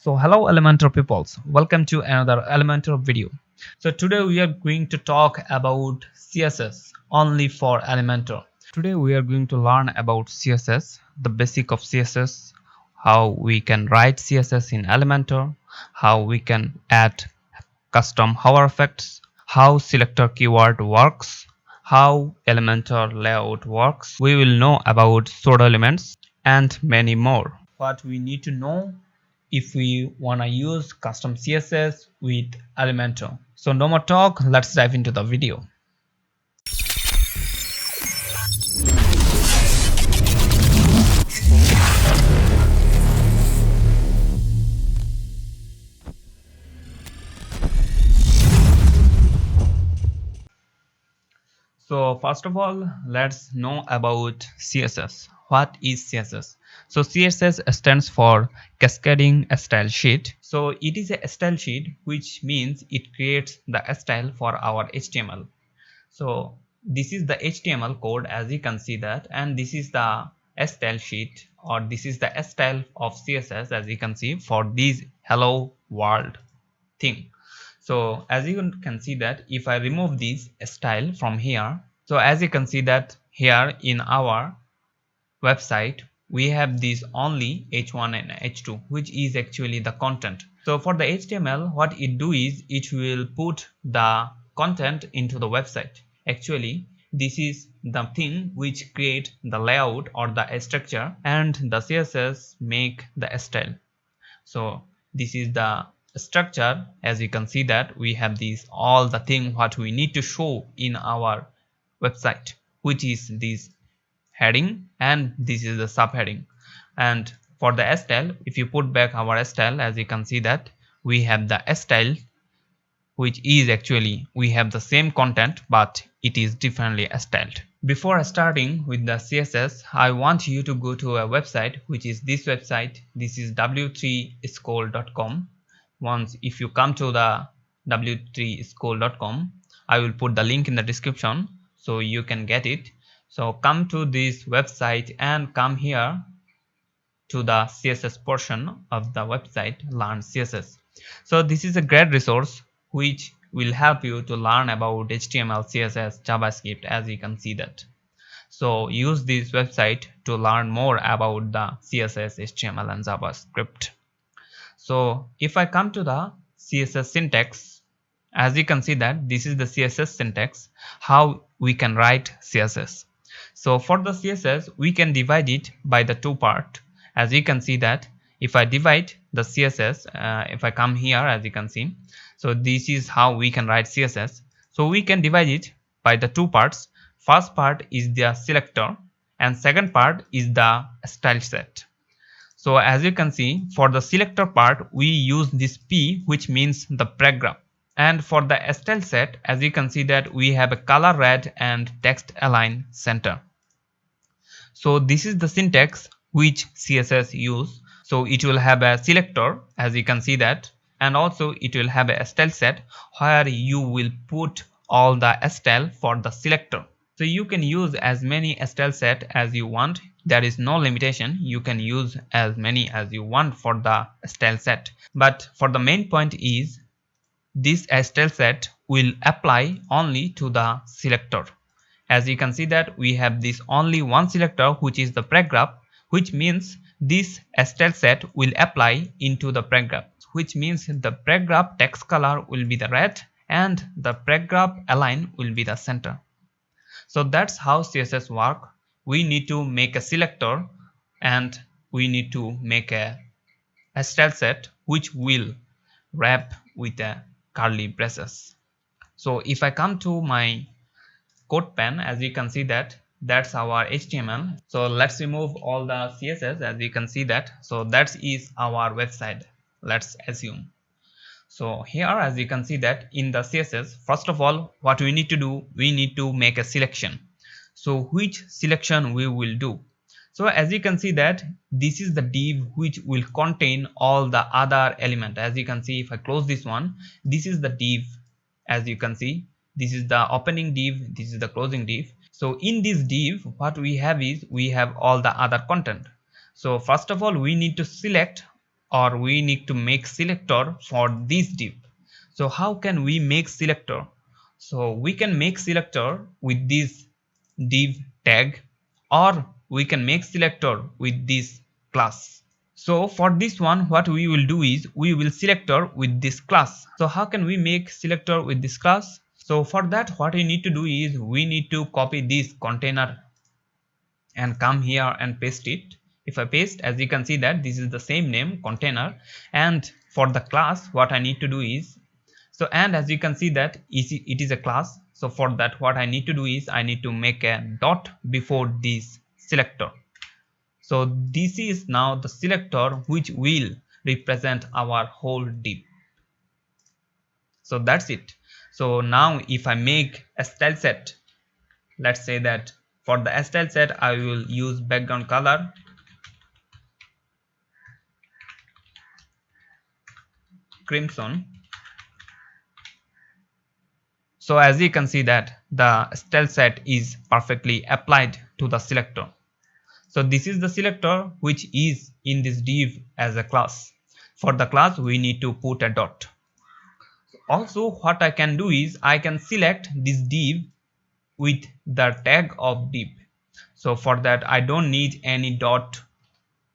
So hello Elementor peoples, welcome to another Elementor video. So today we are going to talk about CSS only for Elementor. Today we are going to learn about CSS, the basic of CSS, how we can write CSS in Elementor, how we can add custom hover effects, how selector keyword works, how Elementor layout works. We will know about pseudo elements and many more. What we need to know if we want to use custom CSS with Elementor. So no more talk, let's dive into the video. So first of all, let's know about CSS. What is CSS? So CSS stands for Cascading Style Sheet. So it is a style sheet, which means it creates the style for our HTML. So this is the HTML code, as you can see that, and this is the style sheet, or this is the style of CSS, as you can see, for this hello world thing. So as you can see that if I remove this style from here, so as you can see that here in our website we have this only h1 and h2, which is actually the content. So for the HTML, what it do is it will put the content into the website. Actually this is the thing which create the layout or the structure, and the CSS make the style. So this is the structure. As you can see that we have these all the thing what we need to show in our website, which is this heading and this is the subheading. And for the style, if you put back our style, as you can see that we have the style, which is actually we have the same content but it is differently styled. Before starting with the CSS, I want you to go to a website, which is this website. This is w3school.com. Once if you come to the w3school.com, I will put the link in the description so you can get it. So come to this website and come here to the CSS portion of the website, learn CSS. So this is a great resource which will help you to learn about HTML, CSS, JavaScript, as you can see that. So use this website to learn more about the CSS, HTML and JavaScript. So if I come to the CSS syntax, as you can see that this is the CSS syntax, how we can write CSS. So for the CSS, we can divide it by the two part. As you can see that if I divide the CSS, if I come here, as you can see, so this is how we can write CSS. So we can divide it by the two parts. First part is the selector and second part is the style set. So as you can see, for the selector part we use this P, which means the paragraph, and for the style set, as you can see that we have a color red and text align center. So this is the syntax which CSS use. So it will have a selector, as you can see that, and also it will have a style set where you will put all the style for the selector. So you can use as many style set as you want. There is no limitation. You can use as many as you want for the style set. But for the main point is this style set will apply only to the selector. As you can see that we have this only one selector, which is the paragraph, which means this style set will apply into the paragraph, which means the paragraph text color will be the red and the paragraph align will be the center. So that's how CSS work. We need to make a selector and we need to make a style set which will wrap with a curly braces. So if I come to my code pen, as you can see that that's our HTML. So let's remove all the CSS, as you can see that. So that is our website, let's assume. So here, as you can see that in the CSS, first of all, what we need to do, we need to make a selection. So which selection we will do? So as you can see that this is the div which will contain all the other element. As you can see, if I close this one, this is the div. As you can see, this is the opening div, this is the closing div. So in this div, what we have is we have all the other content. So first of all, we need to select or we need to make selector for this div. So how can we make selector? So we can make selector with this div tag, or we can make selector with this class. So for this one, what we will do is we will selector with this class. So how can we make selector with this class? So for that, what we need to do is we need to copy this container and come here and paste it. If I paste, as you can see that this is the same name, container, and for the class what I need to do is, so and as you can see that it is a class. So for that, what I need to do is I need to make a dot before this selector. So this is now the selector which will represent our whole div. So that's it. So now if I make a style set, let's say that for the style set I will use background color crimson. So as you can see that the style set is perfectly applied to the selector. So this is the selector which is in this div as a class. For the class we need to put a dot. Also what I can do is I can select this div with the tag of div. So for that I don't need any dot,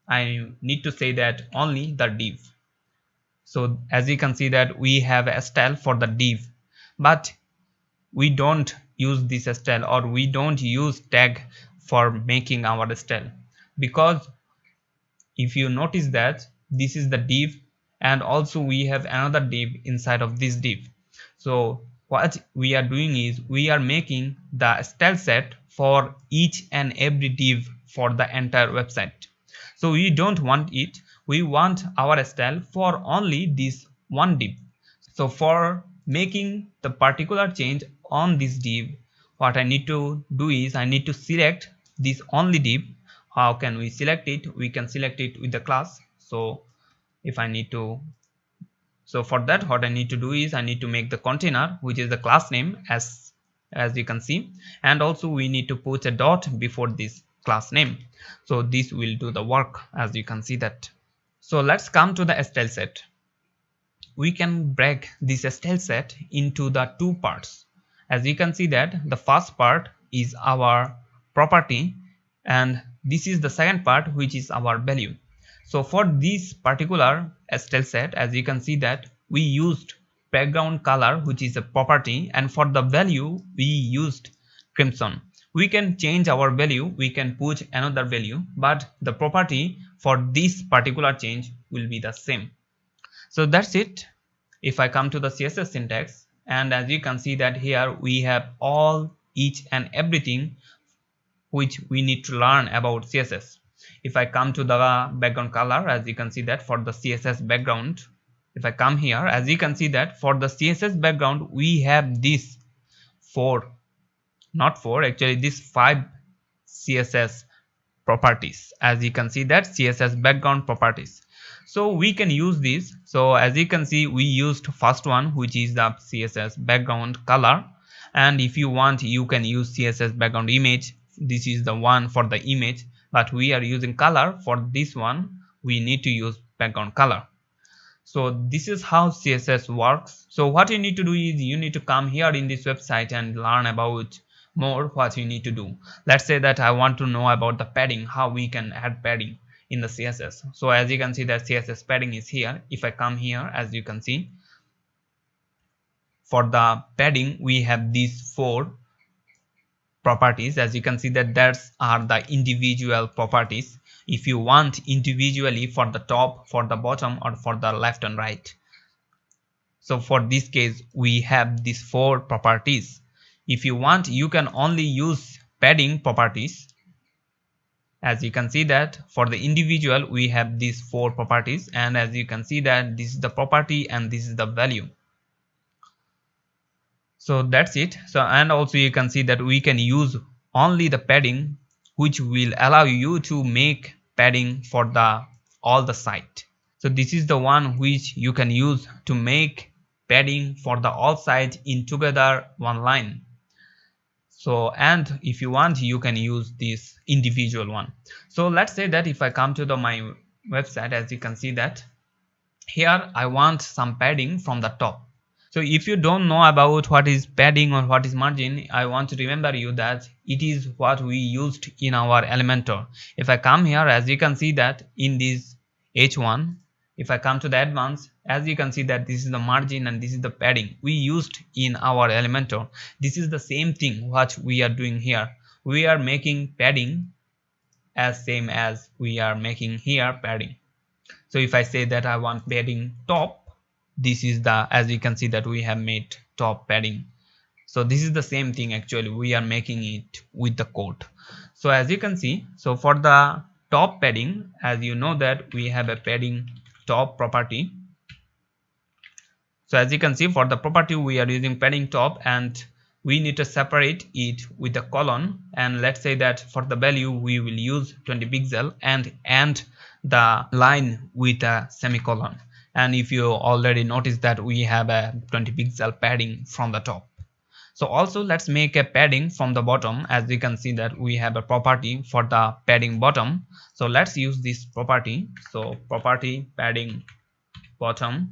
I need to say that only the div. So as you can see that we have a style for the div, but we don't use this style, or we don't use tag for making our style, because if you notice that this is the div and also we have another div inside of this div. So what we are doing is we are making the style set for each and every div for the entire website. So we don't want it, we want our style for only this one div. So for making the particular change on this div, what I need to do is I need to select this only div. How can we select it? We can select it with the class. So if I need to, so for that what I need to do is I need to make the container which is the class name as you can see, and also we need to put a dot before this class name. So this will do the work, as you can see that. So let's come to the style set. We can break this style set into the two parts. As you can see that the first part is our property and this is the second part which is our value. So for this particular style set, as you can see that we used background color which is a property, and for the value we used crimson. We can change our value, we can put another value, but the property for this particular change will be the same. So that's it. If I come to the CSS syntax, and as you can see that here we have each and everything which we need to learn about CSS. If I come to the background color, as you can see that for the CSS background, if I come here, as you can see that for the CSS background we have this these 5 CSS properties. As you can see that CSS background properties, so we can use this. So as you can see we used first one which is the CSS background color, and if you want you can use CSS background image. This is the one for the image, but we are using color. For this one we need to use background color. So this is how CSS works. So what you need to do is you need to come here in this website and learn about more what you need to do. Let's say that I want to know about the padding, how we can add padding in the CSS. So as you can see that CSS padding is here. If I come here, as you can see, for the padding we have these 4 properties. As you can see that those are the individual properties. If you want individually for the top, for the bottom, or for the left and right. So for this case we have these 4 properties. If you want you can only use padding properties. As you can see that for the individual we have these 4 properties, and as you can see that this is the property and this is the value. So that's it. So and also you can see that we can use only the padding which will allow you to make padding for all the site. So this is the one which you can use to make padding for the all site in together one line. So and if you want you can use this individual one. So let's say that if I come to my website, as you can see that here I want some padding from the top. So if you don't know about what is padding or what is margin, I want to remember you that it is what we used in our Elementor. If I come here, as you can see that in this H1, if I come to the advanced, as you can see that this is the margin and this is the padding we used in our Elementor. This is the same thing what we are doing here. We are making padding as same as we are making here padding. So if I say that I want padding top, this is the, as you can see that we have made top padding. So this is the same thing, actually we are making it with the code. So as you can see, so for the top padding, as you know that we have a padding top property. So as you can see, for the property we are using padding top, and we need to separate it with a colon, and let's say that for the value we will use 20 pixel and end the line with a semicolon. And if you already notice that we have a 20 pixel padding from the top. So also let's make a padding from the bottom. As you can see that we have a property for the padding bottom. So let's use this property. So property padding bottom,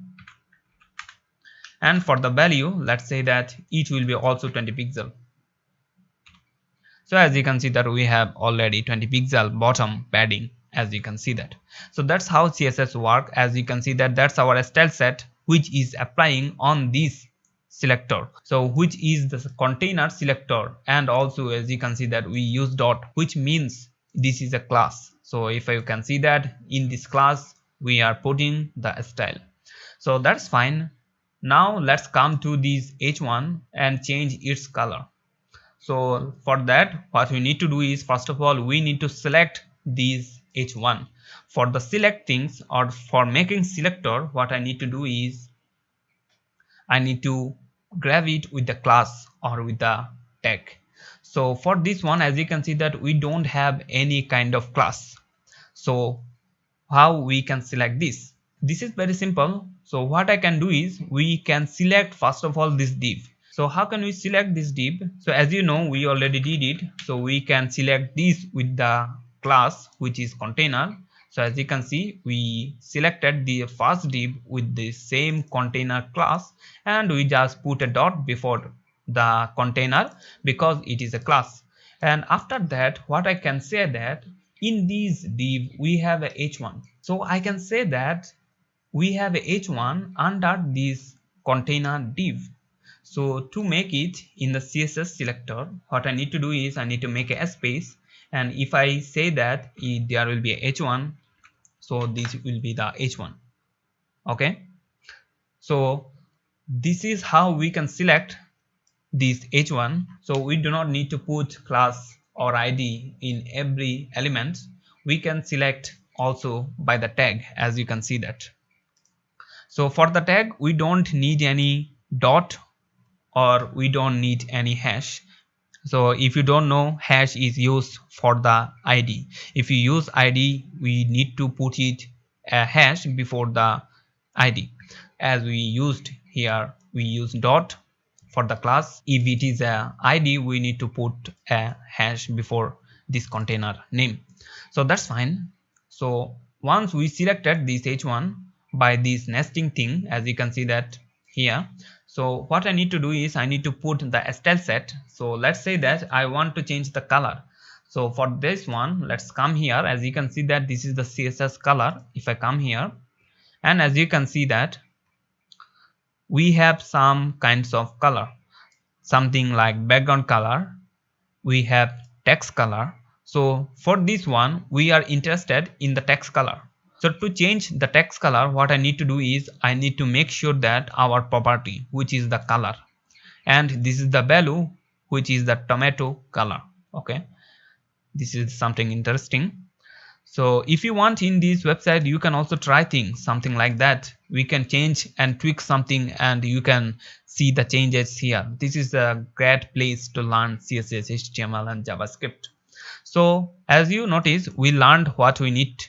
and for the value let's say that it will be also 20 pixel. So as you can see that we have already 20 pixel bottom padding, as you can see that. So that's how CSS work. As you can see that that's our style set which is applying on this selector, so which is the container selector. And also as you can see that we use dot, which means this is a class. So if you can see that in this class we are putting the style. So that's fine. Now let's come to this H1 and change its color. So for that what we need to do is, first of all we need to select these H1. For the select things or for making selector, what I need to do is I need to grab it with the class or with the tag. So for this one, as you can see that we don't have any kind of class. So how we can select this? This is very simple. So what I can do is we can select first of all this div. So how can we select this div? So as you know we already did it. So we can select this with the class which is container. So as you can see we selected the first div with the same container class, and we just put a dot before the container because it is a class. And after that what I can say that in this div we have a h1. So I can say that we have a h1 under this container div. So to make it in the CSS selector, what I need to do is I need to make a space, and if I say that there will be a h1, so this will be the h1. Okay, so this is how we can select this h1. So we do not need to put class or id in every element. We can select also by the tag, as you can see that. So for the tag we don't need any dot or we don't need any hash. So if you don't know, hash is used for the id. If you use id, we need to put it a hash before the id. As we used here, we use dot for the class. If it is a id, we need to put a hash before this container name. So that's fine. So once we selected this h1 by this nesting thing, as you can see that here. So what I need to do is I need to put the style set. So let's say that I want to change the color. So for this one, let's come here. As you can see that this is the CSS color. If I come here, and as you can see that we have some kinds of color, something like background color, we have text color. So for this one we are interested in the text color. So to change the text color, what I need to do is I need to make sure that our property, which is the color, and this is the value, which is the tomato color. Okay, this is something interesting. So if you want in this website, you can also try things something like that. We can change and tweak something and you can see the changes here. This is a great place to learn CSS, HTML and JavaScript. So as you notice, we learned what we need.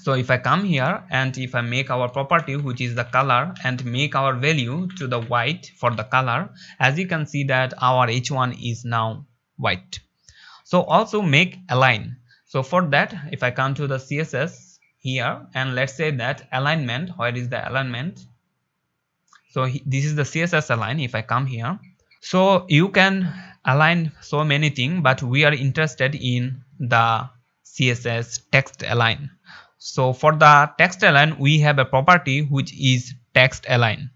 So if I come here and if I make our property, which is the color, and make our value to the white for the color, as you can see that our h1 is now white. So also make align. So for that, if I come to the CSS here, and let's say that alignment, where is the alignment? So this is the CSS align. If I come here, so you can align so many things, but we are interested in the CSS text align. So for the text align, we have a property which is text align.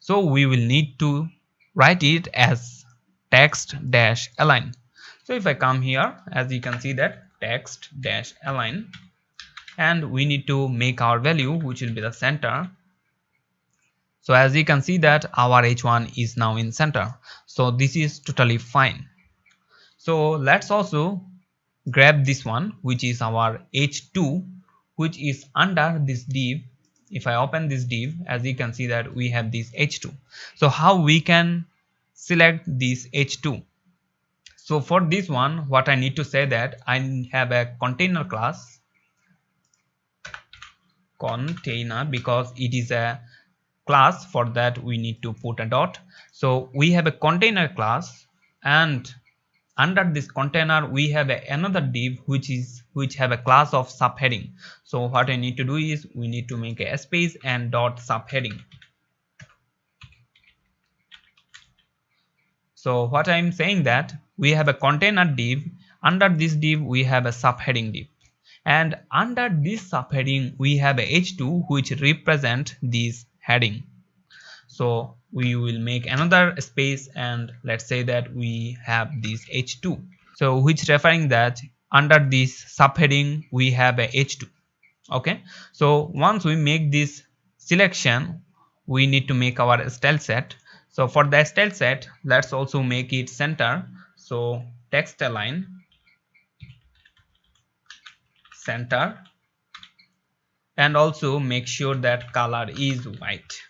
So we will need to write it as text dash align. So if I come here, as you can see that text dash align, and we need to make our value which will be the center. So as you can see that our h1 is now in center, so this is totally fine. So let's also grab this one which is our h2, which is under this div. If I open this div, as you can see that we have this h2. So how we can select this h2? So for this one, what I need to say that I have a container class, container, because it is a class. For that we need to put a dot. So we have a container class, and under this container we have another div which have a class of subheading. So what I need to do is we need to make a space and dot subheading. So what I'm saying that we have a container div, under this div we have a subheading div, and under this subheading we have a h2 which represent this heading. So we will make another space, and let's say that we have this h2, so which referring that under this subheading we have a h2. Okay, so once we make this selection, we need to make our style set. So for the style set, let's also make it center. So text align center, and also make sure that color is white.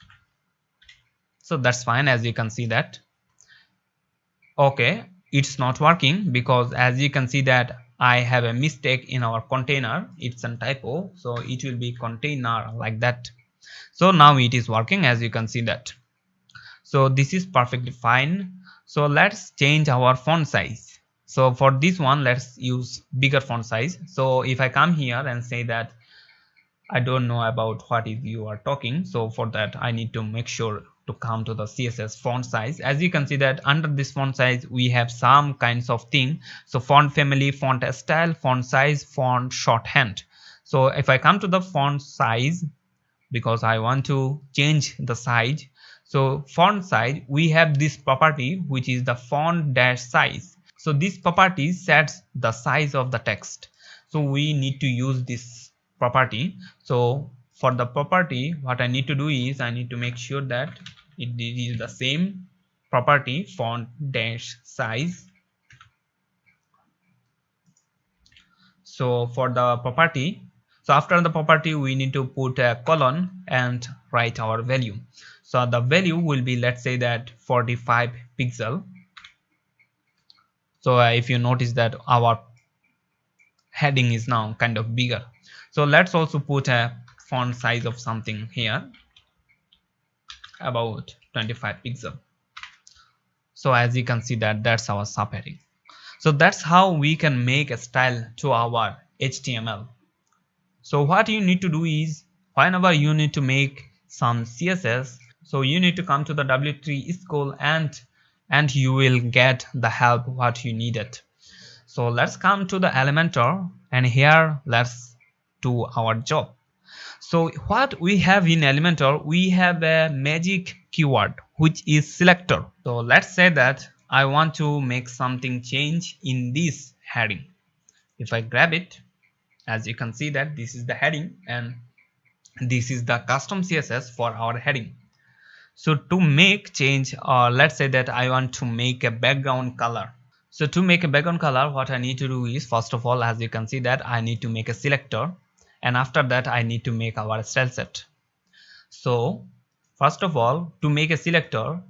So that's fine. As you can see that, okay, it's not working because as you can see that I have a mistake in our container. It's a typo, so it will be container like that. So now it is working, as you can see that. So this is perfectly fine. So let's change our font size. So for this one, let's use bigger font size. So if I come here and say that I don't know about what is you are talking, so for that I need to make sure to come to the CSS font size. As you can see that under this font size we have some kinds of thing. So font family, font style, font size, font shorthand. So if I come to the font size, because I want to change the size, so font size, we have this property which is the font dash size. So this property sets the size of the text, so we need to use this property. So for the property, what I need to do is I need to make sure that it is the same property, font dash size. So for the property, so after the property we need to put a colon and write our value. So the value will be, let's say that 45 pixel. So if you notice that our heading is now kind of bigger. So let's also put a font size of something here about 25 pixel. So as you can see that that's our subheading. So that's how we can make a style to our HTML. So what you need to do is whenever you need to make some CSS, so you need to come to the W3 school and you will get the help what you needed. So let's come to the Elementor, and here let's do our job. So what we have in Elementor, we have a magic keyword which is selector. So let's say that I want to make something change in this heading. If I grab it, as you can see that this is the heading and this is the custom CSS for our heading. So to make change, or let's say that I want to make a background color. So to make a background color, what I need to do is, first of all, as you can see that I need to make a selector, and after that I need to make our style set. So first of all, to make a selector,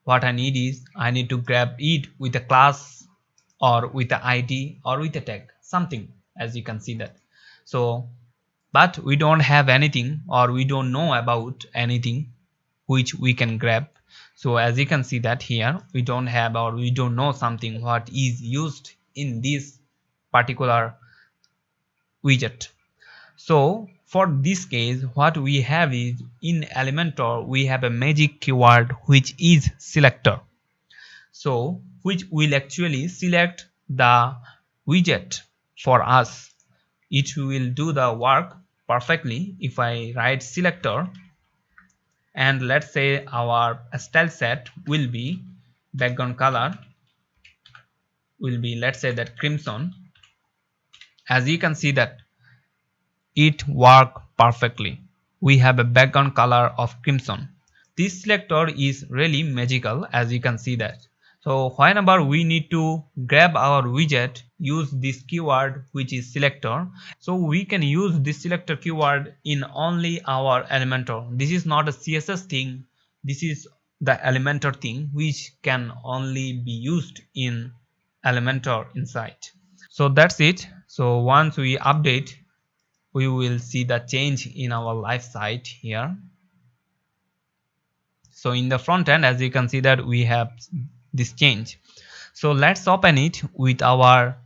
what I need is I need to grab it with a class or with the ID or with a tag, something, as you can see that. So but we don't have anything, or we don't know about anything which we can grab. So as you can see that here we don't have, or we don't know something what is used in this particular widget. So for this case, what we have is in Elementor we have a magic keyword which is selector. So which will actually select the widget for us. It will do the work perfectly. If I write selector, and let's say our style set will be background color will be, let's say that crimson. As you can see that it worked perfectly. We have a background color of crimson. This selector is really magical, as you can see that. So whenever we need to grab our widget, use this keyword which is selector. So we can use this selector keyword in only our Elementor. This is not a CSS thing. This is the Elementor thing which can only be used in Elementor inside. So that's it. So once we update, we will see the change in our live site here. So in the front end, as you can see that we have this change. So let's open it with our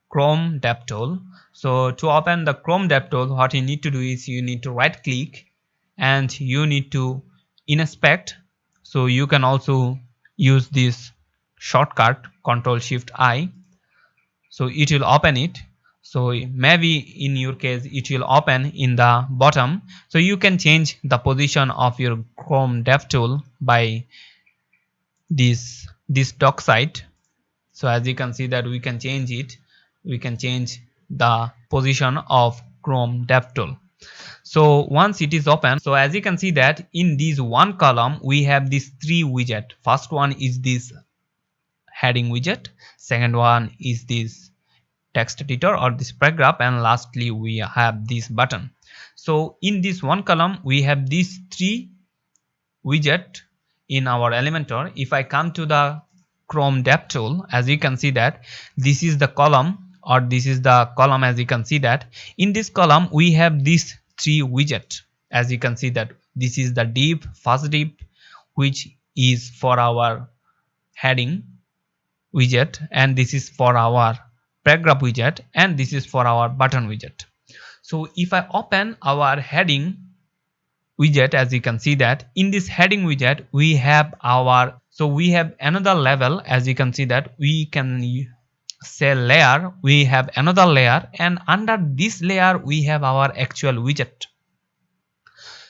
Chrome DevTool. So to open the Chrome DevTool, what you need to do is you need to right click and you need to inspect. So you can also use this shortcut Ctrl Shift I. So it will open it. So maybe in your case it will open in the bottom. So you can change the position of your Chrome DevTool by this dock site. So as you can see that we can change it. We can change the position of Chrome DevTool. So once it is open, so as you can see that in this one column we have these three widget. First one is this heading widget, second one is this text editor or this paragraph, and lastly we have this button. So in this one column we have these three widget in our Elementor. If I come to the Chrome DevTool, as you can see that this is the column, or this is the column. As you can see that in this column we have these three widget. As you can see that this is the div, first div, which is for our heading widget, and this is for our paragraph widget, and this is for our button widget. So if I open our heading widget, as you can see that in this heading widget we have our, so we have another level. As you can see that we can say layer, we have another layer, and under this layer we have our actual widget.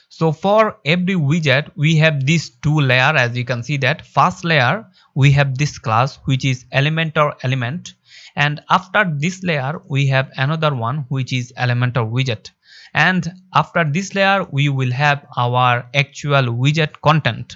So for every widget we have these two layer. As you can see that first layer we have this class which is Elementor element, and after this layer we have another one which is Elementor widget, and after this layer we will have our actual widget content.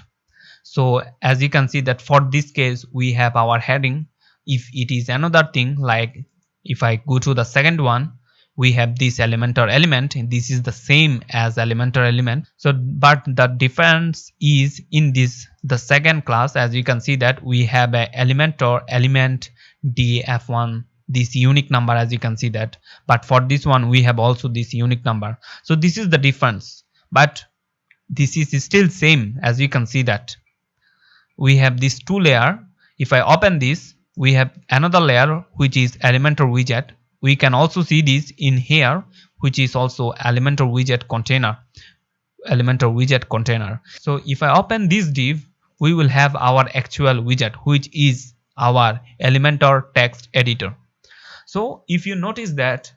So as you can see that for this case we have our heading. If it is another thing, like if I go to the second one, we have this Elementor element. This is the same as Elementor element. So but the difference is in this the second class. As you can see that we have a Elementor element df1, this unique number, as you can see that, but for this one we have also this unique number. So this is the difference, but this is still same. As you can see that we have this two layer. If I open this, we have another layer which is Elementor widget. We can also see this in here, which is also Elementor widget container. Elementor widget container. So if I open this div, we will have our actual widget, which is our Elementor text editor. So if you notice that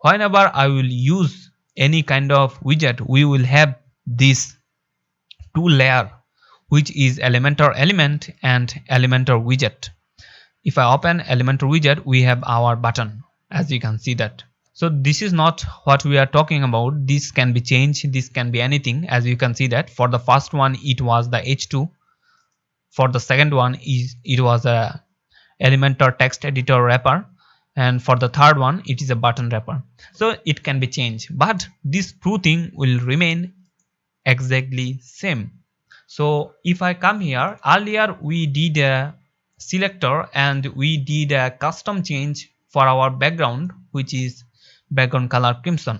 whenever I will use any kind of widget, we will have this two layer, which is Elementor element and Elementor widget. If I open Elementor widget, we have our button, as you can see that. So this is not what we are talking about. This can be changed, this can be anything. As you can see that for the first one it was the h2, for the second one it was a Elementor text editor wrapper, and for the third one it is a button wrapper. So it can be changed, but this two thing will remain exactly same. So if I come here, earlier we did a selector and we did a custom change for our background, which is background color crimson.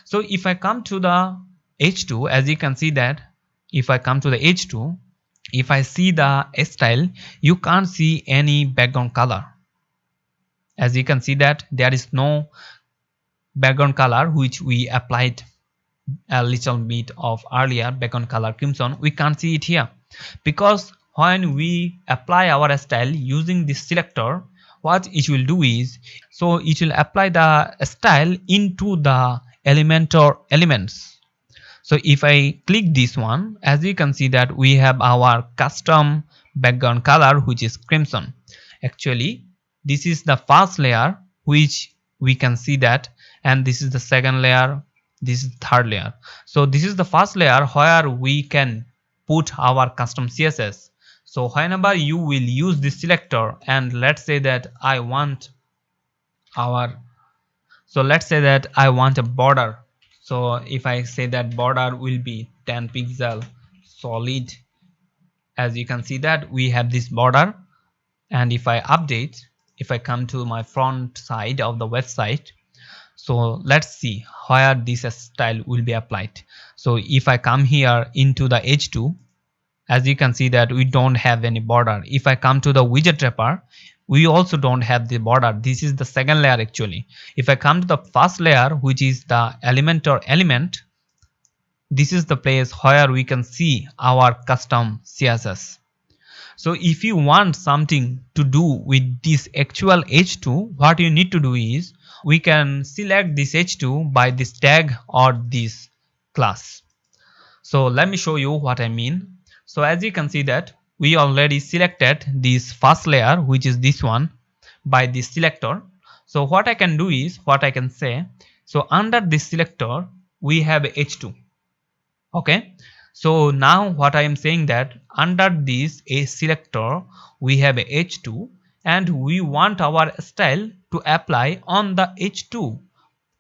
So if I come to the h2, as you can see that if I come to the h2, if I see the style, you can't see any background color. As you can see that there is no background color which we applied a little bit of earlier, background color crimson, we can't see it here, because when we apply our style using this selector, what it will do is, so it will apply the style into the Elementor elements. So if I click this one, as you can see that we have our custom background color which is crimson. Actually this is the first layer which we can see that, and this is the second layer, this is third layer. So this is the first layer where we can put our custom CSS. So whenever you will use this selector, and let's say that I want our, so let's say that I want a border. So if I say that border will be 10 pixel solid, as you can see that we have this border. And if I update, if I come to my front side of the website, so let's see where this style will be applied. So if I come here into the H2, as you can see that we don't have any border. If I come to the widget wrapper, we also don't have the border. This is the second layer actually. If I come to the first layer, which is the Elementor element, this is the place where we can see our custom CSS. So if you want something to do with this actual H2, what you need to do is, we can select this H2 by this tag or this class. So let me show you what I mean. So as you can see that we already selected this first layer, which is this one, by this selector. So what I can do is, what I can say, so under this selector we have H2. Okay, so now what I am saying that under this a selector we have a H2, and we want our style to apply on the H2.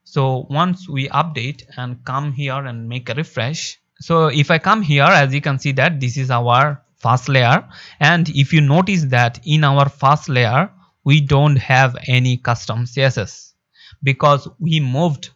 So once we update and come here and make a refresh, so if I come here, as you can see that this is our first layer, and if you notice that in our first layer we don't have any custom CSS, because we moved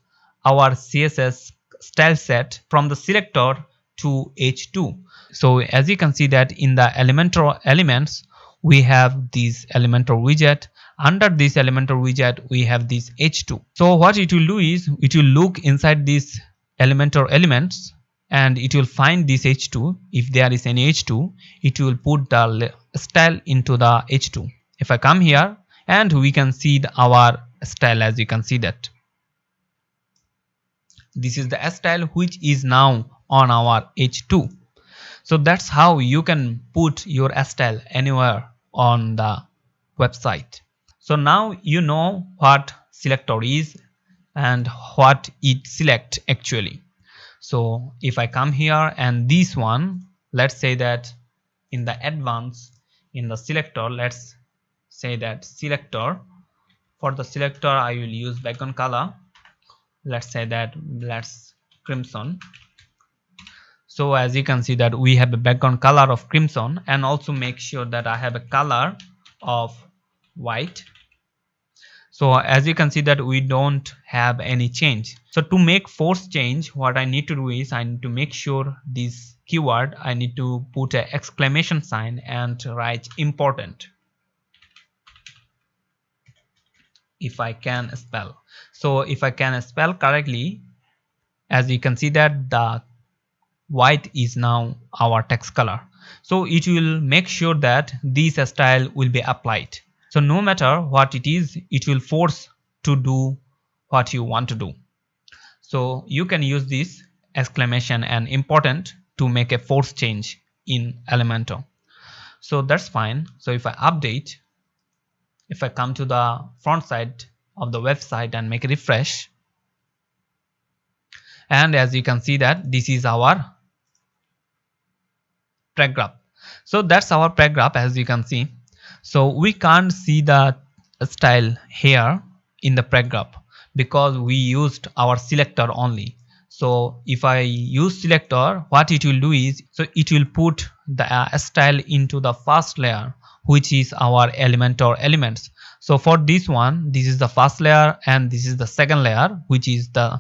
our CSS style set from the selector to H2. So as you can see that in the Elementor elements we have this Elementor widget. Under this Elementor widget we have this H2. So what it will do is, it will look inside this Elementor elements and it will find this H2. If there is any H2, it will put the style into the H2. If I come here, and we can see our style, as you can see that this is the style which is now on our H2. So that's how you can put your style anywhere on the website. So now you know what selector is and what it select actually. So if I come here and this one, let's say that in the advanced, in the selector, let's say that selector, for the selector I will use background color, let's say that let's crimson. So as you can see that we have a background color of crimson, and also make sure that I have a color of white. So as you can see that we don't have any change. So to make force change, what I need to do is, I need to make sure this keyword, I need to put an exclamation sign and write important, if I can spell. So if I can spell correctly, as you can see that the white is now our text color. So it will make sure that this style will be applied. So no matter what it is, it will force to do what you want to do. So you can use this exclamation and important to make a force change in Elementor. So that's fine. So if I update, if I come to the front side of the website and make a refresh, and as you can see that this is our paragraph. So that's our paragraph, as you can see. So we can't see the style here in the paragraph because we used our selector only. So if I use selector, what it will do is, so it will put the style into the first layer, which is our Elementor elements. So for this one, this is the first layer and this is the second layer, which is the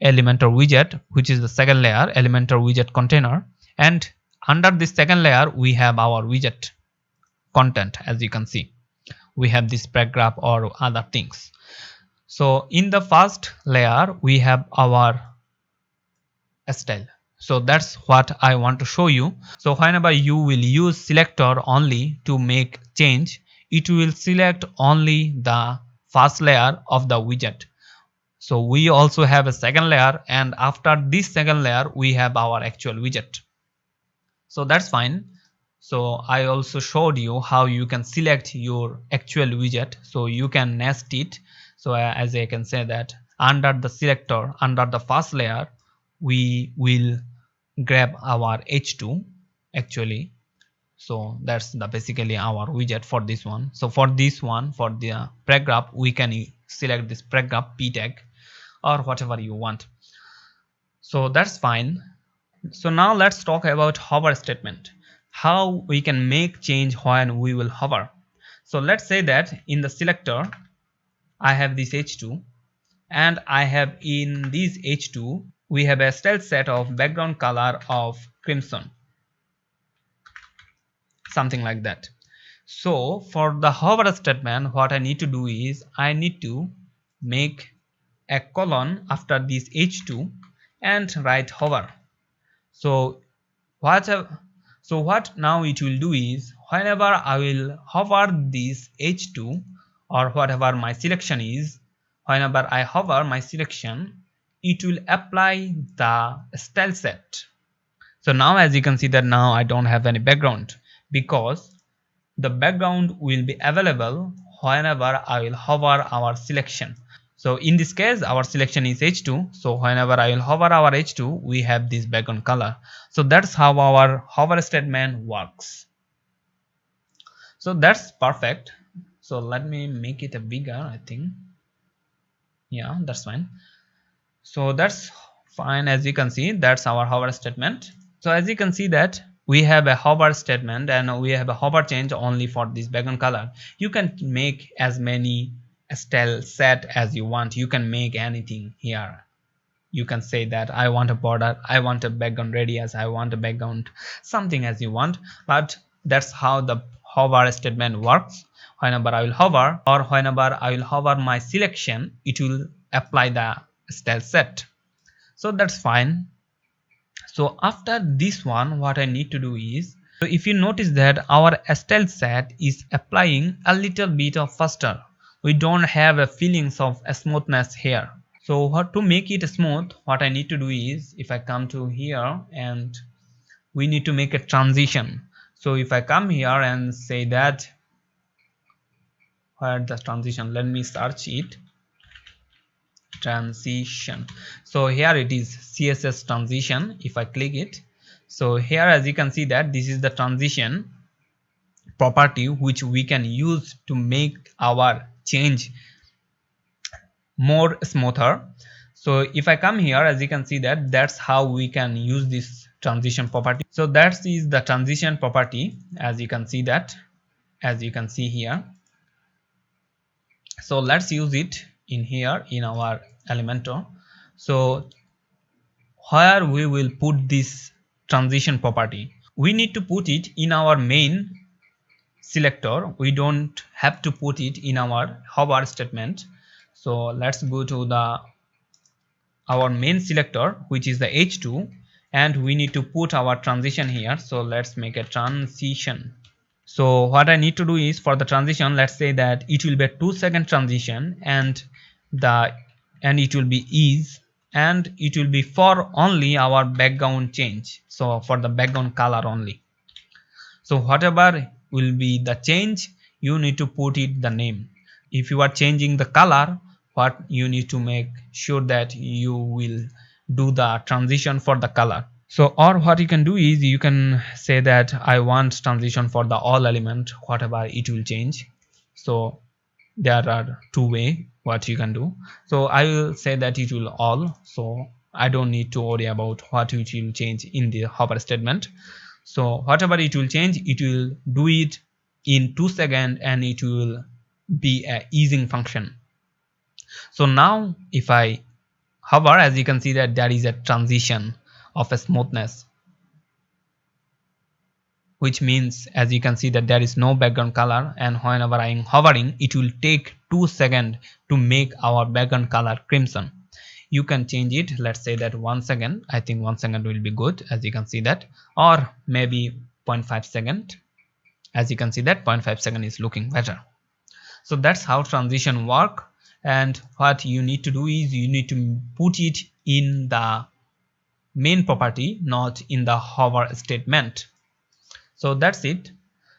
Elementor widget, which is the second layer, Elementor widget container. And under this second layer we have our widget content. As you can see, we have this paragraph or other things. So in the first layer we have our style. So that's what I want to show you. So whenever you will use selector only to make change, it will select only the first layer of the widget. So we also have a second layer, and after this second layer we have our actual widget. So that's fine. So I also showed you how you can select your actual widget, so you can nest it. So as I can say that under the selector, under the first layer, we will grab our h2 actually. So that's the basically our widget for this one. So for this one, for the paragraph, we can select this paragraph p tag or whatever you want. So that's fine. So now let's talk about hover statement, how we can make change when we will hover. So let's say that in the selector I have this h2, and I have in this h2 we have a style set of background color of crimson, something like that. So for the hover statement, what I need to do is I need to make a colon after this h2 and write hover. So what now it will do is whenever I will hover this h2 or whatever my selection is, whenever I hover my selection, it will apply the style set. So now as you can see that now I don't have any background, because the background will be available whenever I will hover our selection. So in this case our selection is h2, so whenever I will hover our h2 we have this background color. So that's how our hover statement works. So that's perfect. So let me make it a bigger, I think. Yeah, that's fine. So that's fine. As you can see, that's our hover statement. So as you can see that we have a hover statement and we have a hover change only for this background color. You can make as many style set as you want. You can make anything here. You can say that I want a border, I want a background radius, I want a background something as you want. But that's how the hover statement works. Whenever I will hover or whenever I will hover my selection, it will apply the style set. So that's fine. So after this one, what I need to do is, so if you notice that our style set is applying a little bit of faster, we don't have a feelings of a smoothness here. So what to make it smooth, what I need to do is, if I come to here and we need to make a transition. So if I come here and say that, where the transition, let me search it, transition. So here it is, CSS transition. If I click it, so here as you can see that this is the transition property which we can use to make our change more smoother. So if I come here, as you can see that that's how we can use this transition property. So that is the transition property, as you can see that, as you can see here. So let's use it in here in our Elementor. So where we will put this transition property, we need to put it in our main selector. We don't have to put it in our hover statement. So let's go to the our main selector, which is the h2, and we need to put our transition here. So let's make a transition. So what I need to do is, for the transition, let's say that it will be a 2-second transition, and it will be ease, and it will be for only our background change, so for the background color only. So whatever will be the change, you need to put it the name. If you are changing the color, what you need to make sure that you will do the transition for the color. So or what you can do is, you can say that I want transition for the all element, whatever it will change. So there are two ways what you can do. So I will say that it will all, so I don't need to worry about what it will change in the hover statement. So whatever it will change, it will do it in 2 seconds, and it will be a easing function. So now if I hover, as you can see that there is a transition of a smoothness. which means as you can see that there is no background color, and whenever I am hovering it will take 2 seconds to make our background color crimson. You can change it, let's say that 1 second. I think 1 second will be good, as you can see that, or maybe 0.5 second. As you can see that 0.5 second is looking better. So that's how transition work, and what you need to do is you need to put it in the main property, not in the hover statement. So that's it.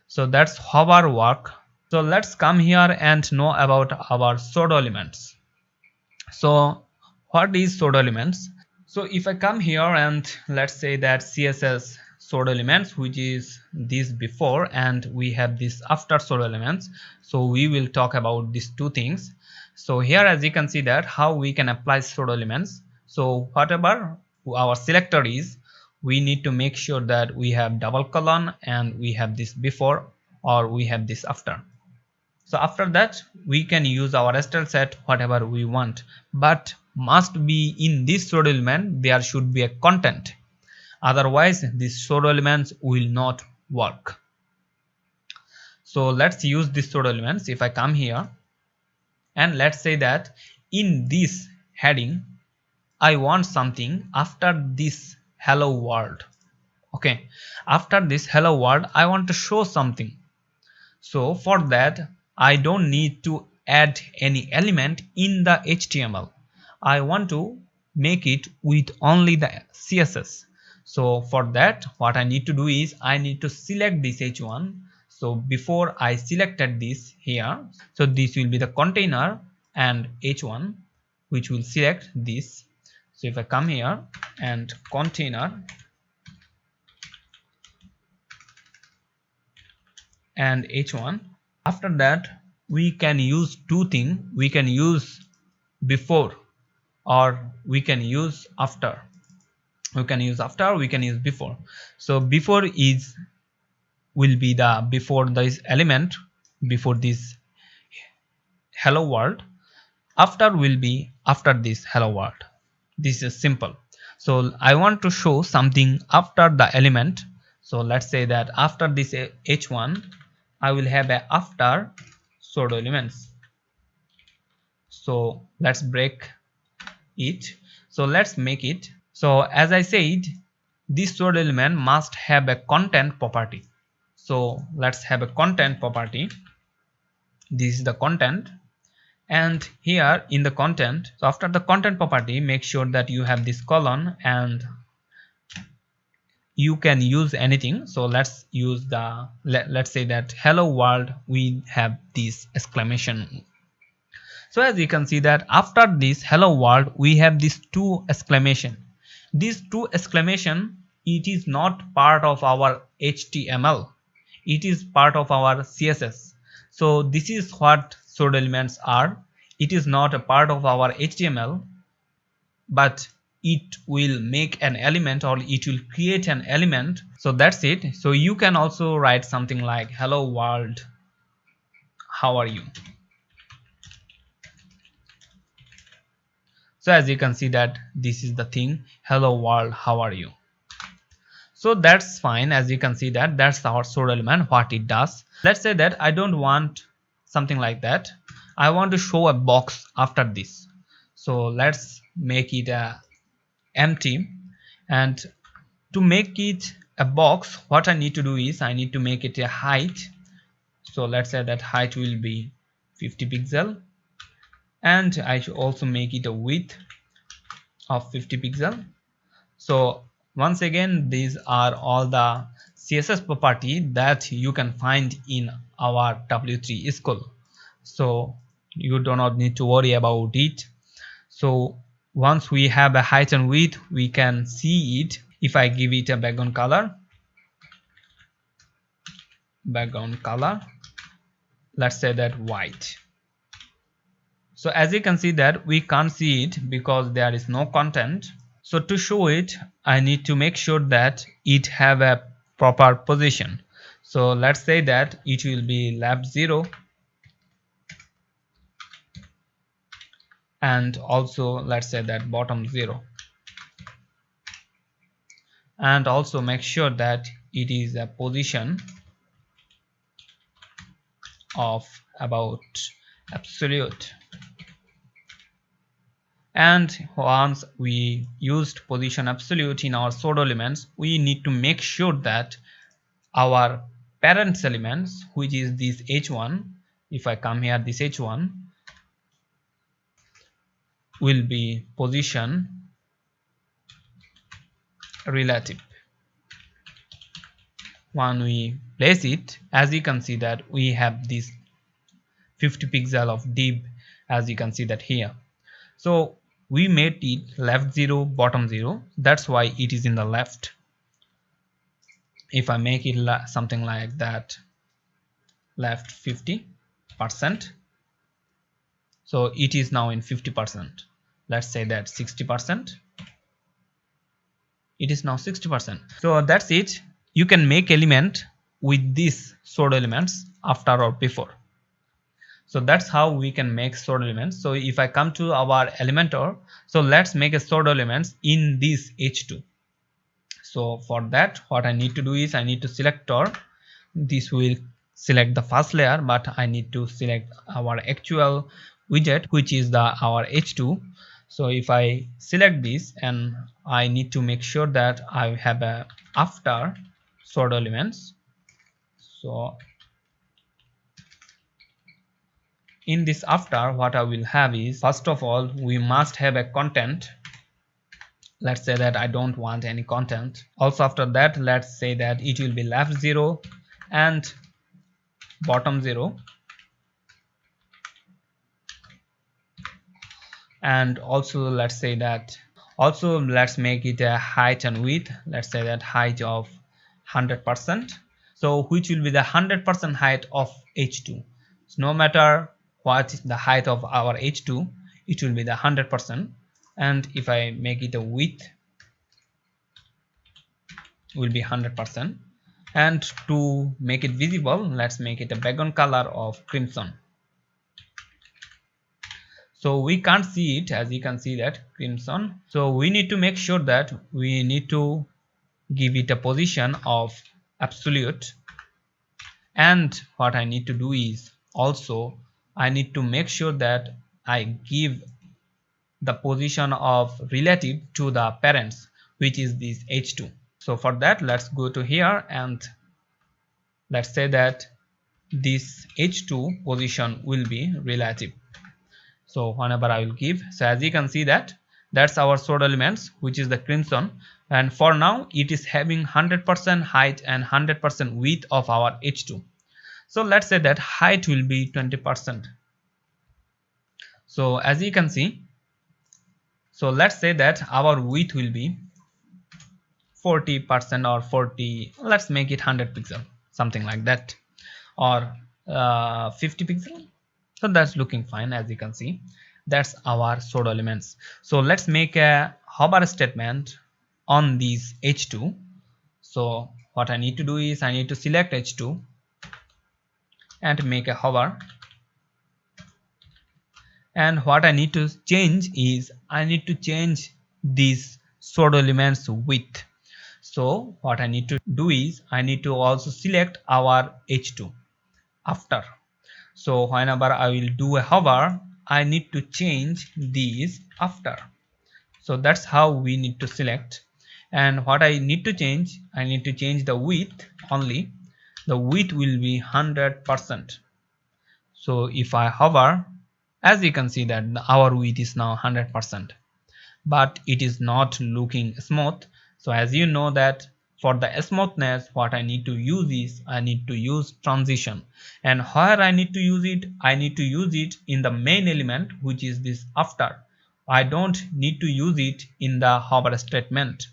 So that's hover work. So let's come here and know about our pseudo elements. So what is pseudo elements? So if I come here and let's say that CSS pseudo elements, which is this before, and we have this after pseudo elements. So we will talk about these two things. So here as you can see that how we can apply pseudo elements. So whatever our selector is, we need to make sure that we have double colon and we have this before or we have this after. So after that we can use our style set whatever we want, but must be in this pseudo element there should be a content, otherwise these pseudo elements will not work. So let's use these pseudo elements. If I come here and let's say that in this heading I want something after this hello world. Okay, after this hello world I want to show something. So for that I don't need to add any element in the HTML. I want to make it with only the CSS. So for that what I need to do is I need to select this H1. So before I selected this here, so this will be the container and H1 which will select this. So if I come here and container and H1, after that we can use two things. We can use before or we can use after. We can use after, we can use before. So before is will be the before this element, before this hello world. After will be after this hello world. This is simple. So I want to show something after the element. So let's say that after this H1 I will have a after pseudo elements. So let's break it. So let's make it. So as I said, this pseudo element must have a content property. So let's have a content property. This is the content, and here in the content, so after the content property make sure that you have this colon, and you can use anything. So let's use the let's say that hello world, we have this exclamation. So as you can see that after this hello world we have these two exclamation. These two exclamation, it is not part of our HTML, it is part of our CSS. So this is what pseudo elements are. It is not a part of our HTML, but it will make an element or it will create an element. So that's it. So you can also write something like hello world, how are you? So as you can see that this is the thing, hello world, how are you? So that's fine. As you can see that that's our pseudo element, what it does. Let's say that I don't want something like that. I want to show a box after this. So let's make it empty, and to make it a box what I need to do is I need to make it a height. So let's say that height will be 50 pixel, and I should also make it a width of 50 pixel. So once again these are all the CSS property that you can find in our W3 school, so you do not need to worry about it. So once we have a height and width we can see it. If I give it a background color, let's say that white. So as you can see that we can't see it because there is no content. So to show it I need to make sure that it have a proper position. So let's say that it will be left 0, and also let's say that bottom 0, and also make sure that it is a position of about absolute. And once we used position absolute in our pseudo elements, we need to make sure that our parents elements, which is this h1, if I come here, this h1 will be position relative. When we place it, as you can see that we have this 50 pixel of div, as you can see that here. So we made it left 0, bottom 0, that's why it is in the left. If I make it something like that, left 50%, so it is now in 50%. Let's say that 60%, it is now 60%. So that's it. You can make element with these pseudo elements after or before. So that's how we can make pseudo elements. So if I come to our Elementor, so let's make a pseudo elements in this h2. So for that, what I need to do is I need to Selector. This will select the first layer, but I need to select our actual widget, which is our h2. So if I select this, and I need to make sure that I have a after pseudo elements. So in this after, what I will have is, first of all, we must have a content. Let's say that I don't want any content. Also after that, let's say that it will be left 0 and bottom 0, and also let's say that, also let's make it a height and width. Let's say that height of 100%. So which will be the 100% height of h2. So no matter what is the height of our h2, it will be the 100%. And if I make it a width, will be 100%. And to make it visible, let's make it a background color of crimson. So we can't see it, as you can see that crimson. So we need to make sure that we need to give it a position of absolute. And what I need to do is also I need to make sure that I give the position of relative to the parents, which is this h2. So for that, let's go to here and let's say that this h2 position will be relative. So whenever I will give, so as you can see that that's our pseudo elements, which is the crimson, and for now it is having 100% height and 100% width of our h2. So let's say that height will be 20%. So as you can see, so let's say that our width will be 40% or 40, let's make it 100 pixel, something like that, or 50 pixel. So that's looking fine. As you can see, that's our pseudo elements. So let's make a hover statement on these h2. So what I need to do is I need to select h2 and make a hover, and what I need to change is I need to change these pseudo elements width. So what I need to do is I need to also select our h2 after. So whenever I will do a hover, I need to change these after. So that's how we need to select. And what I need to change, I need to change the width only. The width will be 100%. So if I hover, as you can see that our width is now 100%, but it is not looking smooth. So as you know that for the smoothness, what I need to use is I need to use transition. And where I need to use it, I need to use it in the main element, which is this after. I don't need to use it in the hover statement.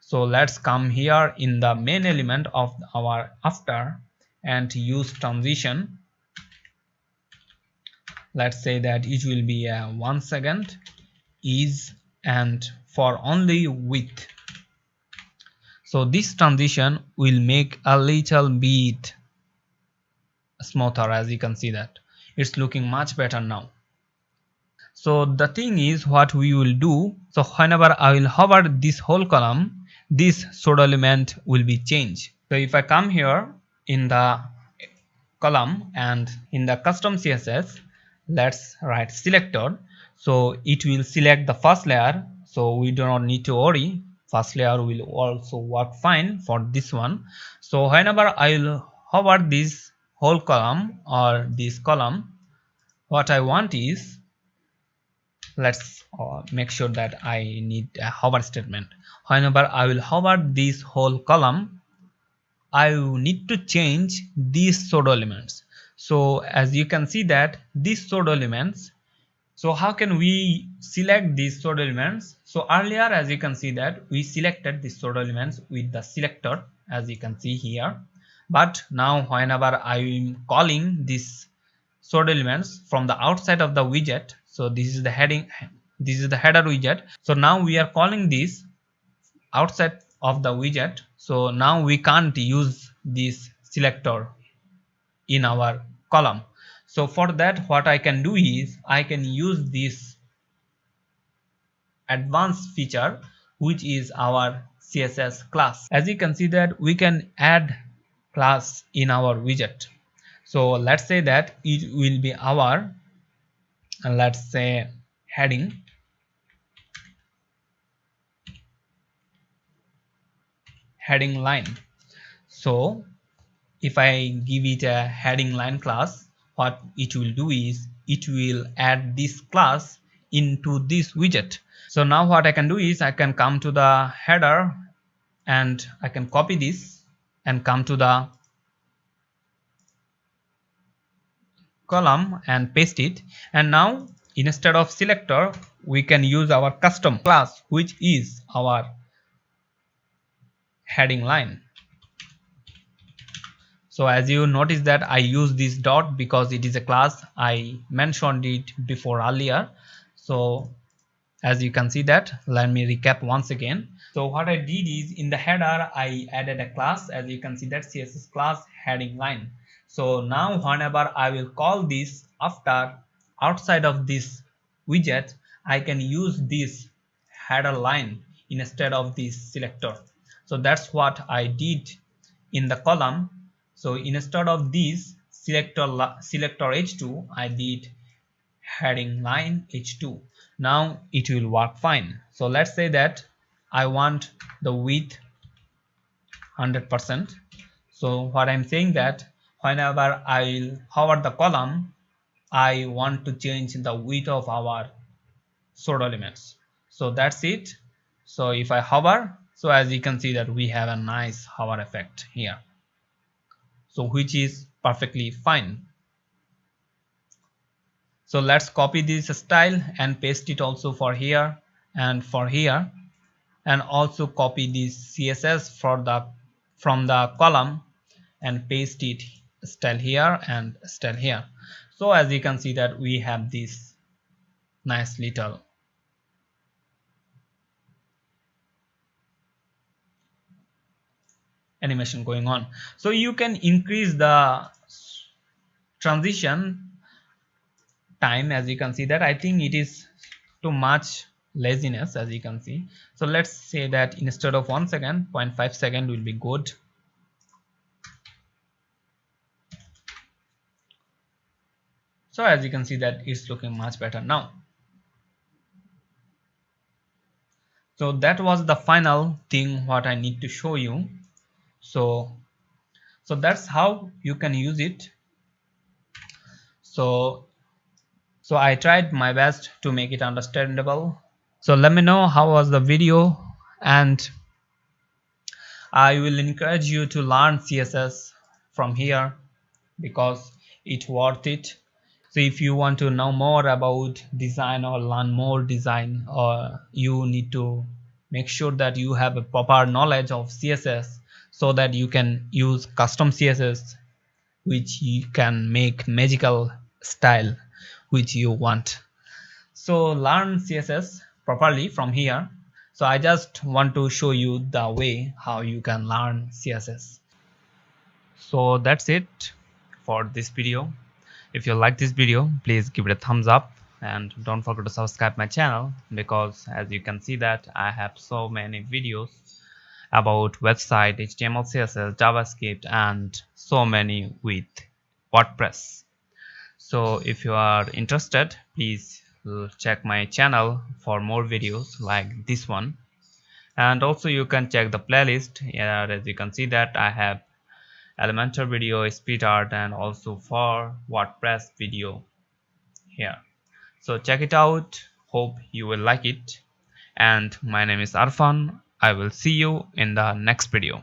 So let's come here in the main element of our after and use transition. Let's say that it will be a 1 second is and for only width. So this transition will make a little bit smoother. As you can see that it's looking much better now. So the thing is what we will do, so whenever I will hover this whole column, this pseudo element will be changed. So if I come here in the column and in the custom CSS, let's write selector. So it will select the first layer, so we do not need to worry, first layer will also work fine for this one. So whenever I will hover this whole column or this column, what I want is, let's make sure that I need a hover statement. Whenever I will hover this whole column, I need to change these pseudo elements. So as you can see that these pseudo elements, so how can we select these pseudo elements? So earlier, as you can see that we selected these pseudo elements with the selector, as you can see here. But now whenever I am calling these pseudo elements from the outside of the widget, so this is the heading, this is the header widget. So now we are calling this outside of the widget, so now we can't use this selector in our column. So for that, what I can do is I can use this advanced feature, which is our CSS class. As you can see that we can add class in our widget. So let's say that it will be our, let's say, heading line. So if I give it a heading line class, what it will do is it will add this class into this widget. So now what I can do is I can come to the header and I can copy this and come to the column and paste it. And now instead of selector, we can use our custom class, which is our heading line. So as you notice that I use this dot because it is a class, I mentioned it before earlier. So as you can see that, let me recap once again. So what I did is in the header I added a class, as you can see that CSS class heading line. So now whenever I will call this after outside of this widget, I can use this header line instead of this selector. So that's what I did in the column. So instead of this selector h2, I did heading line h2. Now it will work fine. So let's say that I want the width 100%. So what I'm saying that whenever I will hover the column, I want to change the width of our pseudo elements. So that's it. So if I hover, so as you can see that we have a nice hover effect here, so which is perfectly fine. So let's copy this style and paste it also for here and for here, and also copy this CSS from the column and paste it style here and style here. So as you can see that we have this nice little animation going on. So you can increase the transition time. As you can see that I think it is too much laziness, as you can see. So let's say that instead of 1 second, 0.5 second will be good. So as you can see that it's looking much better now. So that was the final thing what I need to show you. So that's how you can use it. So I tried my best to make it understandable. So let me know how was the video, and I will encourage you to learn CSS from here because it's worth it. So if you want to know more about design or learn more design, or you need to make sure that you have a proper knowledge of CSS so that you can use custom CSS, which you can make magical style which you want. So learn CSS properly from here. So I just want to show you the way how you can learn CSS. So that's it for this video. If you like this video, please give it a thumbs up and don't forget to subscribe my channel, because as you can see that I have so many videos about website, HTML, CSS, JavaScript, and so many with WordPress. So if you are interested, please check my channel for more videos like this one. And also you can check the playlist here. As you can see that I have Elementor video, Speed Art, and also for WordPress video here. So check it out. Hope you will like it. And my name is Arfan. I will see you in the next video.